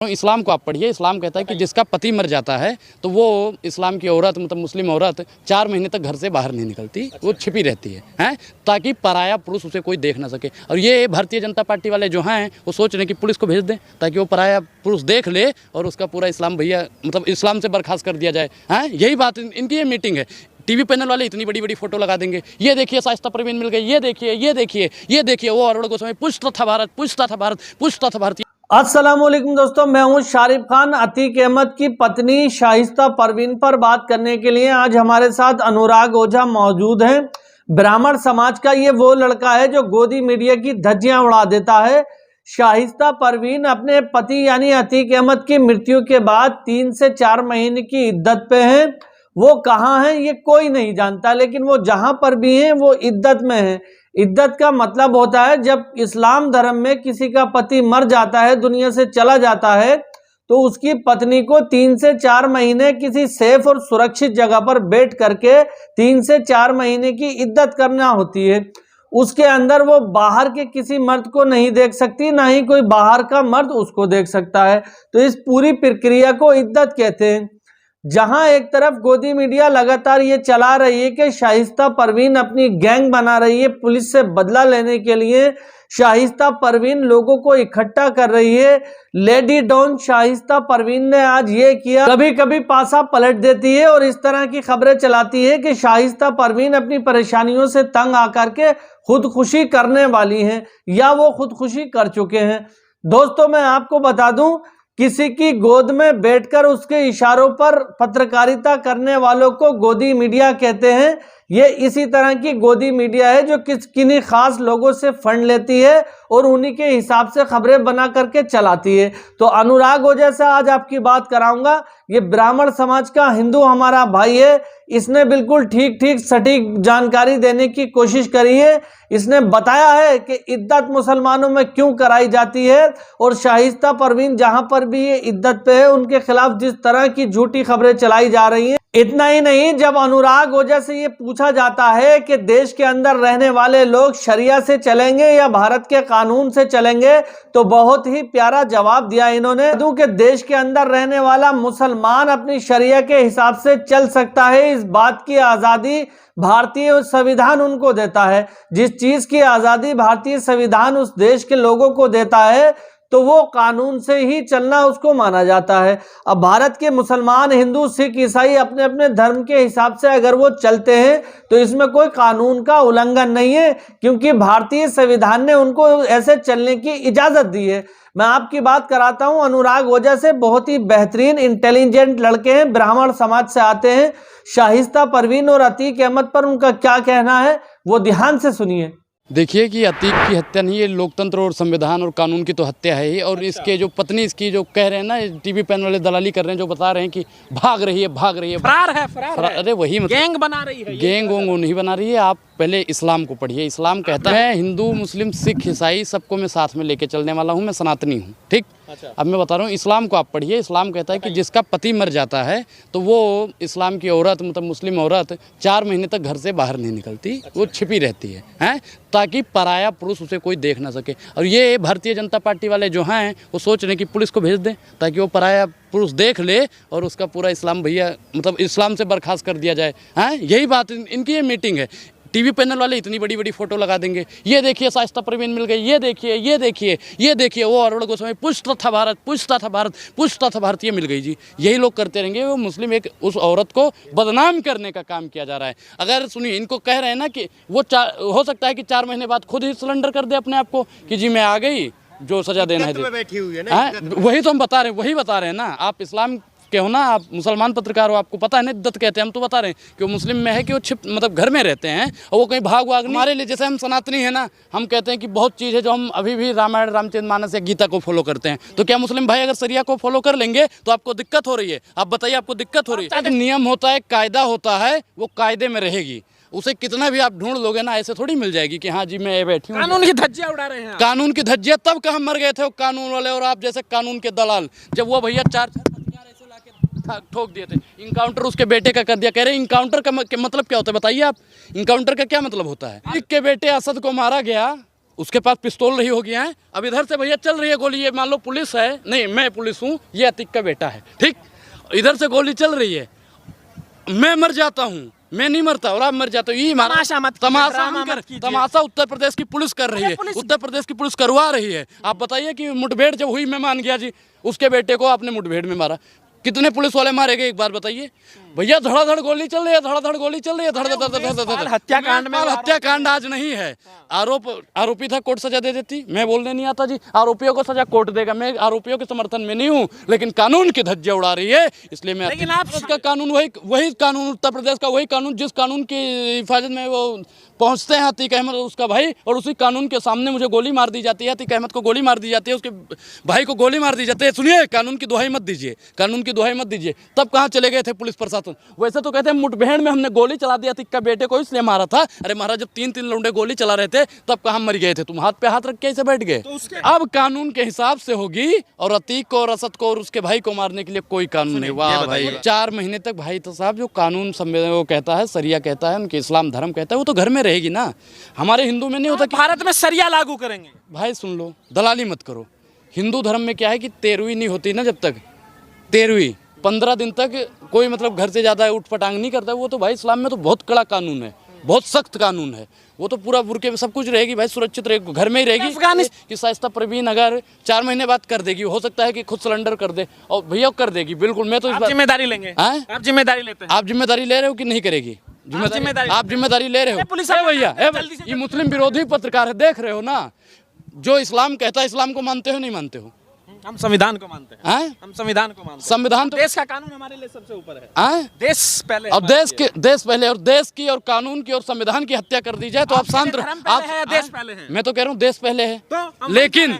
इस्लाम को आप पढ़िए। इस्लाम कहता है कि जिसका पति मर जाता है तो वो इस्लाम की औरत मतलब मुस्लिम औरत 4 महीने तक घर से बाहर नहीं निकलती, वो छिपी रहती है ताकि पराया पुरुष उसे कोई देख ना सके। और ये भारतीय जनता पार्टी वाले जो हैं वो सोच रहे हैं कि पुलिस को भेज दें ताकि वो पराया पुरुष देख ले और उसका पूरा इस्लाम भैया मतलब इस्लाम से बर्खास्त कर दिया जाए। यही बात इनकी ये मीटिंग है। टीवी पैनल वाले इतनी बड़ी बड़ी फोटो लगा देंगे, ये देखिए शाइस्ता परवीन मिल गई, ये देखिए ये देखिए ये देखिए, वो अरुण गोस्वामी पूछता था भारत पूछता था भारत पूछता था भारतीय। अस्सलाम वालेकुम दोस्तों, मैं हूं शारिफ खान। अतीक अहमद की पत्नी शाइस्ता परवीन पर बात करने के लिए आज हमारे साथ अनुराग ओझा मौजूद हैं। ब्राह्मण समाज का ये वो लड़का है जो गोदी मीडिया की धज्जियां उड़ा देता है। शाइस्ता परवीन अपने पति यानी अतीक अहमद की मृत्यु के बाद 3 से 4 महीने की इद्दत पे हैं। वो कहाँ हैं ये कोई नहीं जानता, लेकिन वो जहां पर भी हैं वो इद्दत में हैं। इद्दत का मतलब होता है जब इस्लाम धर्म में किसी का पति मर जाता है, दुनिया से चला जाता है, तो उसकी पत्नी को 3 से 4 महीने किसी सेफ और सुरक्षित जगह पर बैठ करके 3 से 4 महीने की इद्दत करना होती है। उसके अंदर वो बाहर के किसी मर्द को नहीं देख सकती, ना ही कोई बाहर का मर्द उसको देख सकता है। तो इस पूरी प्रक्रिया को इद्दत कहते हैं। जहां एक तरफ गोदी मीडिया लगातार ये चला रही है कि शाइस्ता परवीन अपनी गैंग बना रही है, पुलिस से बदला लेने के लिए शाइस्ता परवीन लोगों को इकट्ठा कर रही है। लेडी डॉन शाइस्ता परवीन ने आज ये किया, कभी कभी पासा पलट देती है और इस तरह की खबरें चलाती है कि शाइस्ता परवीन अपनी परेशानियों से तंग आकर के खुदकुशी करने वाली हैं या वो खुदकुशी कर चुके हैं। दोस्तों, मैं आपको बता दूं, किसी की गोद में बैठकर उसके इशारों पर पत्रकारिता करने वालों को गोदी मीडिया कहते हैं। ये इसी तरह की गोदी मीडिया है जो किन्हीं खास लोगों से फंड लेती है और उन्हीं के हिसाब से खबरें बना करके चलाती है। तो अनुराग ओझा से आज आपकी बात कराऊंगा। ये ब्राह्मण समाज का हिंदू हमारा भाई है। इसने बिल्कुल ठीक सटीक जानकारी देने की कोशिश करी है। इसने बताया है कि इद्दत मुसलमानों में क्यों कराई जाती है और शाइस्ता परवीन जहां पर भी ये इद्दत पे है उनके खिलाफ जिस तरह की झूठी खबरें चलाई जा रही हैं। इतना ही नहीं, जब अनुराग ओझा से ये पूछा जाता है कि देश के अंदर रहने वाले लोग शरिया से चलेंगे या भारत के कानून से चलेंगे, तो बहुत ही प्यारा जवाब दिया इन्होंने कि देश के अंदर रहने वाला मुसलमान अपनी शरिया के हिसाब से चल सकता है। इस बात की आजादी भारतीय संविधान उनको देता है। जिस चीज की आजादी भारतीय संविधान उस देश के लोगों को देता है तो वो कानून से ही चलना उसको माना जाता है। अब भारत के मुसलमान, हिंदू, सिख, ईसाई अपने अपने धर्म के हिसाब से अगर वो चलते हैं तो इसमें कोई कानून का उल्लंघन नहीं है, क्योंकि भारतीय संविधान ने उनको ऐसे चलने की इजाजत दी है। मैं आपकी बात कराता हूं अनुराग ओझा से। बहुत ही बेहतरीन इंटेलिजेंट लड़के हैं, ब्राह्मण समाज से आते हैं। शाइस्ता परवीन और अतीक अहमद पर उनका क्या कहना है वो ध्यान से सुनिए। देखिए कि अतीक की हत्या नहीं, ये लोकतंत्र और संविधान और कानून की तो हत्या है ही। और इसके जो पत्नी इसकी जो कह रहे हैं ना, टीवी पैनल वाले दलाली कर रहे हैं, जो बता रहे हैं कि भाग रही है फरार है। अरे वही मतलब गैंग बना रही है। गैंग वोंग नहीं बना रही है। आप पहले इस्लाम को पढ़िए। इस्लाम कहता है हिंदू, मुस्लिम, सिख, ईसाई सबको मैं साथ में लेके चलने वाला हूँ, मैं सनातनी हूँ। ठीक, अब मैं बता रहा हूँ इस्लाम को आप पढ़िए। इस्लाम कहता है कि जिसका पति मर जाता है तो वो इस्लाम की औरत मतलब मुस्लिम औरत 4 महीने तक घर से बाहर नहीं निकलती, वो छिपी रहती है ताकि पराया पुरुष उसे कोई देख ना सके। और ये भारतीय जनता पार्टी वाले जो हैं वो सोच रहे हैं कि पुलिस को भेज दें ताकि वो पराया पुरुष देख ले और उसका पूरा इस्लाम भैया मतलब इस्लाम से बर्खास्त कर दिया जाए। यही बात इनकी ये मीटिंग है। टीवी पैनल वाले इतनी बड़ी बड़ी फोटो लगा देंगे, ये देखिए शाइस्ता परवीन मिल गई, ये देखिए ये देखिए ये देखिए, वो अरुण गोस्वामी पूछता था भारत पूछता था भारतीय मिल गई जी। यही लोग करते रहेंगे। वो मुस्लिम एक उस औरत को बदनाम करने का काम किया जा रहा है। अगर सुनिए, इनको कह रहे हैं ना कि वो हो सकता है कि 4 महीने बाद खुद ही सिलेंडर कर दे अपने आप को कि जी मैं आ गई, जो सजा देना है बैठी हुई है ना। वही तो हम बता रहे हैं, वही बता रहे हैं ना। आप इस्लाम के हो ना, आप मुसलमान पत्रकार हो, आपको पता है ना इद्दत कहते हैं। हम तो बता रहे हैं कि वो मुस्लिम में है कि वो छिप मतलब घर में रहते हैं और वो कहीं भाग हमारे लिए जैसे हम सनातनी है ना, हम कहते हैं कि बहुत चीज़ है जो हम अभी भी रामायण, रामचरितमानस या गीता को फॉलो करते हैं। तो क्या मुस्लिम भाई अगर शरिया को फॉलो कर लेंगे तो आपको दिक्कत हो रही है? आप बताइए, आपको दिक्कत हो रही है? नियम होता है, कायदा होता है, वो कायदे में रहेगी। उसे कितना भी आप ढूंढ लोगे ना, ऐसे थोड़ी मिल जाएगी कि हाँ जी मैं बैठी हूँ। कानून की धज्जियां उड़ा रहे हैं। कानून की धज्जियां तब कहाँ मर गए थे वो कानून वाले और आप जैसे कानून के दलाल, जब वो भैया 4 ऐसे लाके ठोक दिए थे। इनकाउंटर उसके बेटे का कर दिया। कह रहे इनकाउंटर का मतलब क्या होता है बताइए आप? इनकाउंटर का क्या मतलब होता है? सिख के बेटे असद को मारा गया उसके पास पिस्तौल रही होगी हैं। अब इधर से भैया चल रही है गोली, ये मान लो पुलिस है, नहीं मैं पुलिस हूँ, ये अतीक का बेटा है, ठीक। इधर से गोली चल रही है, मैं मर जाता हूँ, मैं नहीं मरता और आप मर जाते हो, ये तमाशा उत्तर प्रदेश की पुलिस कर रही है, उत्तर प्रदेश की पुलिस करवा रही है। आप बताइए कि मुठभेड़ जब हुई, मैं मान गया जी, उसके बेटे को आपने मुठभेड़ में मारा, कितने पुलिस वाले मारे गए एक बार बताइए भैया। धड़ाधड़ गोली चल रही है, धड़ाधड़ गोली चल रही है, धड़ हत्याकांड में हत्याकांड आज नहीं है। आरोपी था, कोर्ट सजा दे देती, मैं बोलने नहीं आता जी, आरोपियों को सजा कोर्ट देगा, मैं आरोपियों के समर्थन में नहीं हूँ, लेकिन कानून की धज्जियां उड़ा रही है, इसलिए मैं। लेकिन आप उसका कानून वही कानून, उत्तर प्रदेश का वही कानून जिस कानून की हिफाजत में वो पहुंचते हैं अतीक अहमद और उसका भाई, और उसी कानून के सामने मुझे गोली मार दी जाती है, अतीक अहमद को गोली मार दी जाती है, उसके भाई को गोली मार दी जाती है। सुनिए, कानून की दुहाई मत दीजिए, कानून की दुहाई मत दीजिए। तब कहाँ चले गए थे पुलिस प्रशासन? वैसे तो कहते हैं मुठभेड़ में हमने गोली चला दिया, अतीक का बेटे को इसलिए मारा था। अरे महाराज, जब तीन लौंडे गोली चला रहे थे तब कहाँ मर गए थे? तुम हाथ पे हाथ रख के ऐसे बैठ गए। अब कानून के हिसाब से होगी, और अतीक को और असद को और उसके भाई को मारने के लिए कोई कानून नहीं। वाह भाई, 4 महीने तक भाई तो साहब जो कानून वो कहता है, सरिया कहता है, उनके इस्लाम धर्म कहता है, वो तो घर में रहेगी ना। हमारे हिंदू में नहीं होता कि भारत में सरिया लागू करेंगे। भाई सुन लो, दलाली मत करो। हिंदू धर्म में क्या है कि 13वीं नहीं होती ना, जब तक 13वीं 15 दिन तक कोई मतलब घर से ज़्यादा उठ पटांग नहीं करता। वो तो भाई इस्लाम में तो बहुत कड़ा कानून है, बहुत सख्त कानून है। वो तो पूरा बुरके में सब कुछ रहेगी भाई, सुरक्षित रहेगी, घर में ही रहेगी। कि शाइस्ता परवीन अगर 4 महीने बाद कर देगी, हो सकता है कि खुद सिलेंडर कर दे, और भैया कर देगी बिल्कुल। मैं तो जिम्मेदारी लेंगे, आप जिम्मेदारी लेते हैं? आप जिम्मेदारी ले रहे हो कि नहीं करेगी? आप जिम्मेदारी ले रहे हो? पुलिस भैया, ये मुस्लिम विरोधी पत्रकार है, देख रहे हो ना, जो इस्लाम कहता है, इस्लाम को मानते हो नहीं मानते हो? हम संविधान को मानते हैं। हम संविधान को मानते हैं। संविधान तो देश का कानून हमारे लिए सबसे ऊपर है। देश पहले, अब देश पहले, और देश की और कानून की और संविधान की हत्या कर दी जाए तो आप शांत रहो। आप देश पहले है। मैं तो कह रहा हूँ देश पहले है, लेकिन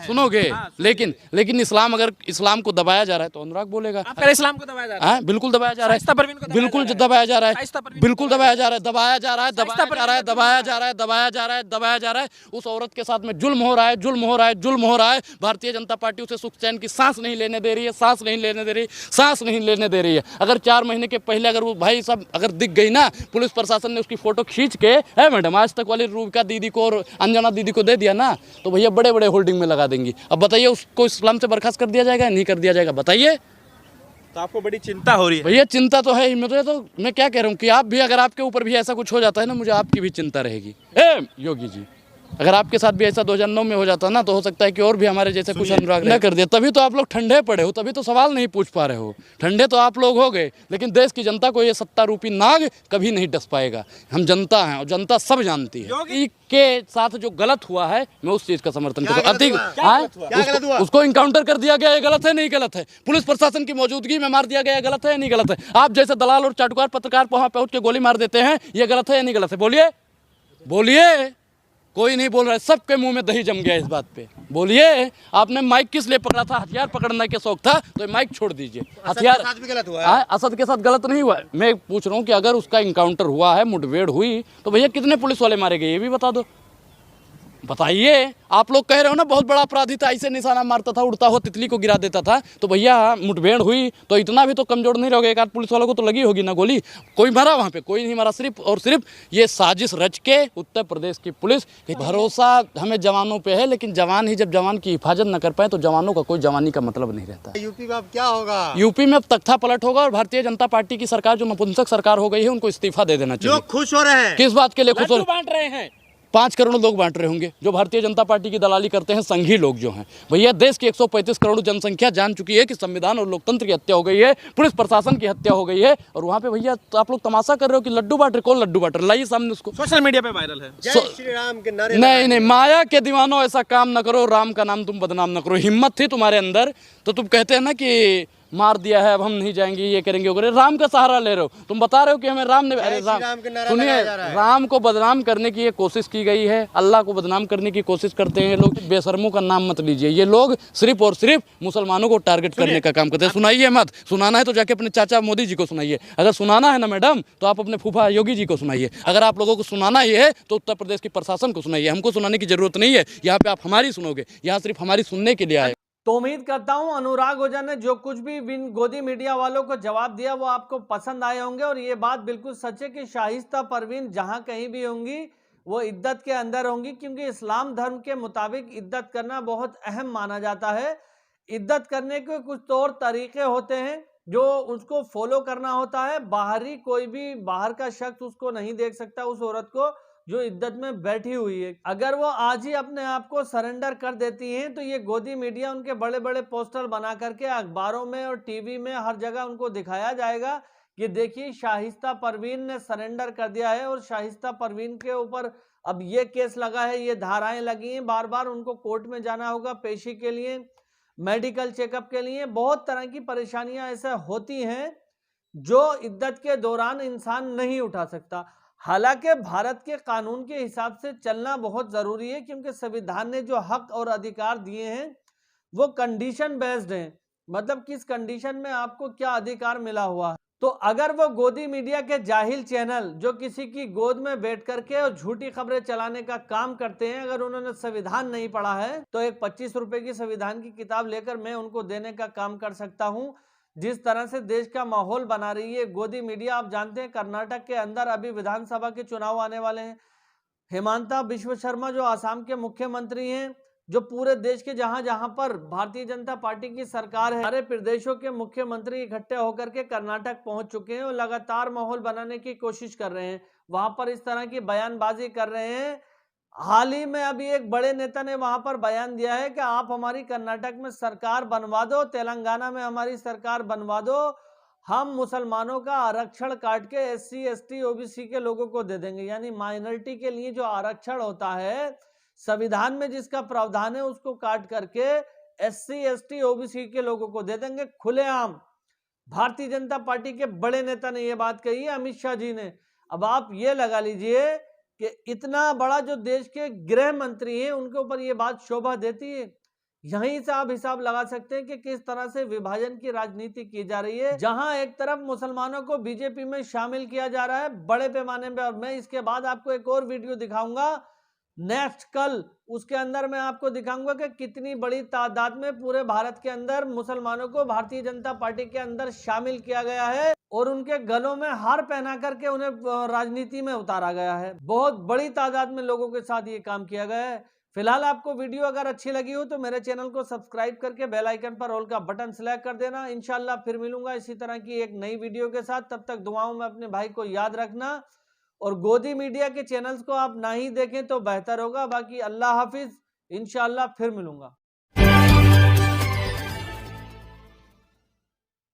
सुनोगे, लेकिन इस्लाम, अगर इस्लाम को दबाया जा रहा है तो अनुराग बोलेगा इस्लाम को दबाया जा रहा है। बिल्कुल दबाया जा रहा है, बिल्कुल दबाया जा रहा है, बिल्कुल दबाया जा रहा है, दबाया जा रहा है, दबाया जा रहा है, दबाया जा रहा है, दबाया जा रहा है। उस औरत के साथ में जुल्म हो रहा है, जुल्म हो रहा है, जुल्म हो रहा है। भारतीय जनता पार्टी उसे सुख चैन की सांस नहीं लेने दे रही है, सांस नहीं लेने दे रही, सांस नहीं लेने दे रही है। अगर 4 महीने के पहले अगर वो भाई सब अगर दिख गई ना, पुलिस प्रशासन ने उसकी फोटो खींच के, है मैडम, आज तक वाली रूबिका दीदी को और अंजना दीदी को दे दिया ना, तो भैया बड़े बड़े होल्डिंग में लगा देंगी। अब बताइए, उसको इस्लाम से बर्खास्त कर दिया जाएगा, नहीं कर दिया जाएगा? बताइए। तो आपको बड़ी चिंता हो रही है? भैया चिंता तो है ही। मैं क्या कह रहा हूँ कि आप भी, अगर आपके ऊपर भी ऐसा कुछ हो जाता है ना, मुझे आपकी भी चिंता रहेगी। योगी जी, अगर आपके साथ भी ऐसा 2009 में हो जाता ना, तो हो सकता है कि और भी हमारे जैसे कुछ अनुराग न कर दिया। तभी तो आप लोग ठंडे पड़े हो, तभी तो सवाल नहीं पूछ पा रहे हो। ठंडे तो आप लोग हो गए, लेकिन देश की जनता को ये सत्ता रूपी नाग कभी नहीं डस पाएगा। हम जनता हैं और जनता सब जानती है। योगी के साथ जो गलत हुआ है, मैं उस चीज का समर्थन करता हूँ। उसको इनकाउंटर कर दिया गया, ये गलत है नहीं गलत है? पुलिस प्रशासन की मौजूदगी में मार दिया गया, गलत है नहीं गलत है? आप जैसे दलाल और चाटुकार पत्रकार वहां पहुंच के गोली मार देते हैं, ये गलत है या नहीं गलत है? बोलिए, बोलिए। कोई नहीं बोल रहा है, सबके मुंह में दही जम गया इस बात पे। बोलिए, आपने माइक किस लिए पकड़ा था? हथियार पकड़ने के शौक था तो माइक छोड़ दीजिए। हथियार के साथ भी गलत हुआ है? असद के साथ गलत नहीं हुआ। मैं पूछ रहा हूँ कि अगर उसका इनकाउंटर हुआ है, मुठभेड़ हुई, तो भैया कितने पुलिस वाले मारे गए, ये भी बता दो। बताइए। आप लोग कह रहे हो ना बहुत बड़ा अपराधी था, ऐसे निशाना मारता था, उड़ता हुआ तितली को गिरा देता था, तो भैया मुठभेड़ हुई तो इतना भी तो कमजोर नहीं रहोगे। एक आध पुलिस वालों को तो लगी होगी ना गोली, कोई मारा वहाँ पे? कोई नहीं मारा। सिर्फ और सिर्फ ये साजिश रच के उत्तर प्रदेश की पुलिस, भरोसा हमें जवानों पे है, लेकिन जवान ही जब जवान की हिफाजत न कर पाए तो जवानों का कोई जवानी का मतलब नहीं रहता। यूपी में अब क्या होगा? यूपी में अब तख्ता पलट होगा और भारतीय जनता पार्टी की सरकार जो नपुंसक सरकार हो गई है, उनको इस्तीफा दे देना चाहिए। लोग खुश हो रहे हैं। किस बात के लिए खुश हो रहे हैं? 5 करोड़ लोग बांट रहे होंगे जो भारतीय जनता पार्टी की दलाली करते हैं, संघी लोग जो हैं। भैया देश की 135 करोड़ जनसंख्या जान चुकी है कि संविधान और लोकतंत्र की हत्या हो गई है, पुलिस प्रशासन की हत्या हो गई है, और वहाँ पे भैया तो आप लोग तमाशा कर रहे हो कि लड्डू बांट रहे। कौन लड्डू बांट रहे? लाइए सामने उसको। सोशल मीडिया पे वायरल है। जय श्री राम के नारे। नहीं, माया के दीवानों ऐसा काम न करो, राम का नाम तुम बदनाम न करो। हिम्मत थी तुम्हारे अंदर तो तुम कहते हैं ना कि मार दिया है, अब हम नहीं जाएंगे, ये करेंगे, वो करेंगे। राम का सहारा ले रहे हो तुम, बता रहे हो कि हमें राम ने, अरे राम सुनिए, राम को बदनाम करने की ये कोशिश की गई है, अल्लाह को बदनाम करने की कोशिश करते हैं लोग। बेशर्मों का नाम मत लीजिए। ये लोग सिर्फ और सिर्फ मुसलमानों को टारगेट करने का काम करते हैं। सुनाइए मत, सुनाना है तो जाके अपने चाचा मोदी जी को सुनाइए। अगर सुनाना है ना मैडम, तो आप अपने फूफा योगी जी को सुनाइए। अगर आप लोगों को सुनाना ही है तो उत्तर प्रदेश की प्रशासन को सुनाइए। हमको सुनाने की जरूरत नहीं है। यहाँ पे आप हमारी सुनोगे, यहाँ सिर्फ हमारी सुनने के लिए आए। तो उम्मीद करता हूं अनुराग ओझा ने जो कुछ भी गोदी मीडिया वालों को जवाब दिया वो आपको पसंद आए होंगे। और ये बात बिल्कुल सच है कि शाइस्ता परवीन जहां कहीं भी होंगी वो इद्दत के अंदर होंगी, क्योंकि इस्लाम धर्म के मुताबिक इद्दत करना बहुत अहम माना जाता है। इद्दत करने के कुछ तौर तरीके होते हैं जो उसको फॉलो करना होता है। बाहरी कोई भी बाहर का शख्स उसको नहीं देख सकता, उस औरत को जो इद्दत में बैठी हुई है। अगर वो आज ही अपने आप को सरेंडर कर देती हैं तो ये गोदी मीडिया उनके बड़े बड़े पोस्टर बना करके अखबारों में और टीवी में हर जगह उनको दिखाया जाएगा कि देखिए शाइस्ता परवीन ने सरेंडर कर दिया है। और शाइस्ता परवीन के ऊपर अब ये केस लगा है, ये धाराएं लगी हैं, बार बार उनको कोर्ट में जाना होगा पेशी के लिए, मेडिकल चेकअप के लिए। बहुत तरह की परेशानियां ऐसे होती हैं जो इद्दत के दौरान इंसान नहीं उठा सकता। हालांकि भारत के कानून के हिसाब से चलना बहुत जरूरी है, क्योंकि संविधान ने जो हक और अधिकार दिए हैं वो कंडीशन बेस्ड हैं, मतलब किस कंडीशन में आपको क्या अधिकार मिला हुआ है। तो अगर वो गोदी मीडिया के जाहिल चैनल जो किसी की गोद में बैठ करके और झूठी खबरें चलाने का काम करते हैं, अगर उन्होंने संविधान नहीं पढ़ा है तो एक 25 रुपए की संविधान की किताब लेकर मैं उनको देने का काम कर सकता हूं। जिस तरह से देश का माहौल बना रही है गोदी मीडिया, आप जानते हैं कर्नाटक के अंदर अभी विधानसभा के चुनाव आने वाले हैं। हेमंता बिश्व शर्मा जो आसाम के मुख्यमंत्री हैं, जो पूरे देश के जहां जहां पर भारतीय जनता पार्टी की सरकार है, सारे प्रदेशों के मुख्यमंत्री इकट्ठे होकर के कर्नाटक पहुंच चुके हैं और लगातार माहौल बनाने की कोशिश कर रहे हैं। वहां पर इस तरह की बयानबाजी कर रहे हैं। हाल ही में अभी एक बड़े नेता ने वहां पर बयान दिया है कि आप हमारी कर्नाटक में सरकार बनवा दो, तेलंगाना में हमारी सरकार बनवा दो, हम मुसलमानों का आरक्षण काट के SC ST OBC के लोगों को दे देंगे। यानी माइनॉरिटी के लिए जो आरक्षण होता है संविधान में जिसका प्रावधान है उसको काट करके SC ST OBC के लोगों को दे देंगे खुलेआम। भारतीय जनता पार्टी के बड़े नेता ने यह बात कही है, अमित शाह जी ने। अब आप ये लगा लीजिए कि इतना बड़ा जो देश के गृह मंत्री हैं उनके ऊपर ये बात शोभा देती है। यहीं से आप हिसाब लगा सकते हैं कि किस तरह से विभाजन की राजनीति की जा रही है, जहां एक तरफ मुसलमानों को बीजेपी में शामिल किया जा रहा है बड़े पैमाने पर। और मैं इसके बाद आपको एक और वीडियो दिखाऊंगा नेक्स्ट कल, उसके अंदर मैं आपको दिखाऊंगा कि कितनी बड़ी तादाद में पूरे भारत के अंदर मुसलमानों को भारतीय जनता पार्टी के अंदर शामिल किया गया है और उनके गलों में हार पहना करके उन्हें राजनीति में उतारा गया है। बहुत बड़ी तादाद में लोगों के साथ ये काम किया गया है। फिलहाल आपको वीडियो अगर अच्छी लगी हो तो मेरे चैनल को सब्सक्राइब करके बेल आइकन पर ऑल का बटन सेलेक्ट कर देना। इंशाल्लाह फिर मिलूंगा इसी तरह की एक नई वीडियो के साथ। तब तक दुआओं में अपने भाई को याद रखना और गोदी मीडिया के चैनल्स को आप ना ही देखें तो बेहतर होगा। बाकी अल्लाह हाफिज, इंशाल्लाह फिर मिलूंगा।